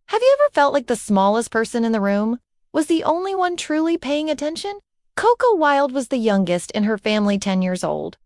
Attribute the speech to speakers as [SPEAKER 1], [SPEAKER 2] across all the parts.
[SPEAKER 1] Have you ever felt like the smallest person in the room was the only one truly paying attention? Coco Wild was the youngest in her family, 10 years old,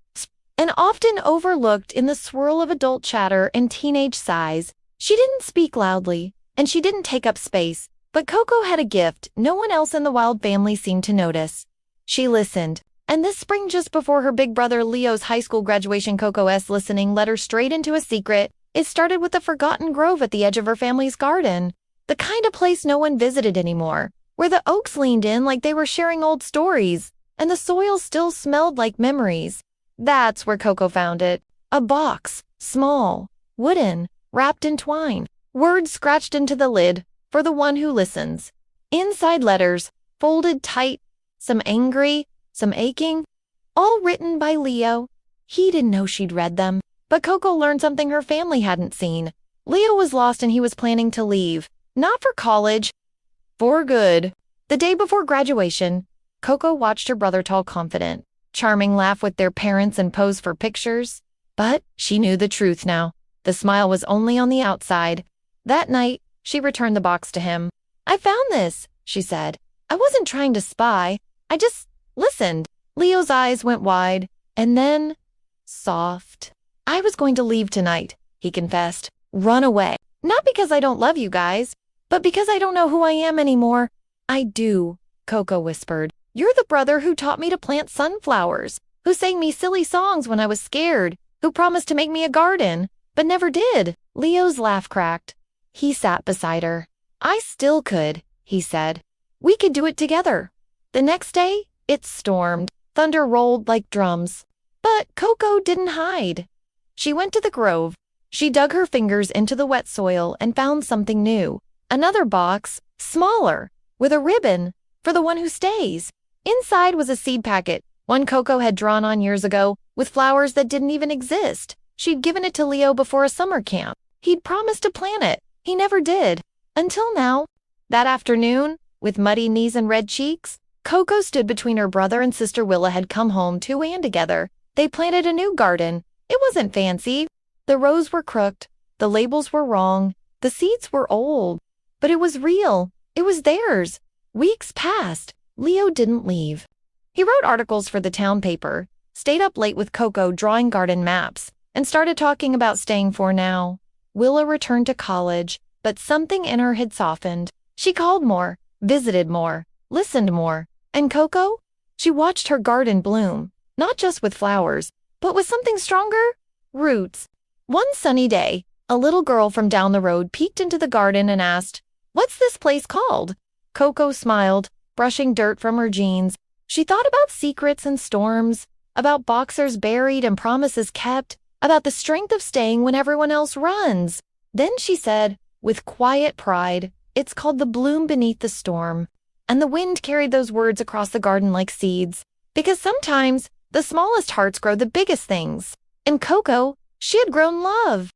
[SPEAKER 1] and often overlooked in the swirl of adult chatter and teenage sighs. She didn't speak loudly, and she didn't take up space, but Coco had a gift no one else in the Wild family seemed to notice. She listened, and this spring, just before her big brother Leo's high school graduation, Coco's listening led her straight into a secret. It started with a forgotten grove at the edge of her family's garden, the kind of place no one visited anymore, where the oaks leaned in like they were sharing old stories, and the soil still smelled like memories. That's where Coco found it. A box, small, wooden, wrapped in twine, words scratched into the lid, for the one who listens. Inside letters, folded tight, some angry, some aching, all written by Leo. He didn't know she'd read them, but Coco learned something her family hadn't seen. Leo was lost and he was planning to leave, not for college, for good. The day before graduation, Coco watched her brother, tall, confident, charming, laugh with their parents and pose for pictures. But she knew the truth now. The smile was only on the outside. That night, she returned the box to him. "I found this," she said. "I wasn't trying to spy. I just listened." Leo's eyes went wide, and then soft. "I was going to leave tonight," he confessed. "Run away. Not because I don't love you guys, but because I don't know who I am anymore." "I do," Coco whispered. "You're the brother who taught me to plant sunflowers, who sang me silly songs when I was scared, who promised to make me a garden, but never did." Leo's laugh cracked. He sat beside her. "I still could," he said. "We could do it together." The next day, it stormed. Thunder rolled like drums. But Coco didn't hide. She went to the grove. She dug her fingers into the wet soil and found something new. Another box, smaller, with a ribbon, for the one who stays. Inside was a seed packet, one Coco had drawn on years ago, with flowers that didn't even exist. She'd given it to Leo before a summer camp. He'd promised to plant it. He never did. Until now. That afternoon, with muddy knees and red cheeks, Coco stood between her brother and sister. Willa had come home 2 a.m. together. They planted a new garden. It wasn't fancy. The rows were crooked. The labels were wrong. The seeds were old. But it was real. It was theirs. Weeks passed. Leo didn't leave. He wrote articles for the town paper, stayed up late with Coco drawing garden maps, and started talking about staying for now. Willa returned to college, but something in her had softened. She called more, visited more, listened more. And Coco? She watched her garden bloom, not just with flowers, but with something stronger, roots. One sunny day, a little girl from down the road peeked into the garden and asked, "What's this place called?" Coco smiled, brushing dirt from her jeans. She thought about secrets and storms, about boxers buried and promises kept, about the strength of staying when everyone else runs. Then she said, with quiet pride, "It's called the bloom beneath the storm." And the wind carried those words across the garden like seeds. Because sometimes the smallest hearts grow the biggest things. In Coco, she had grown love.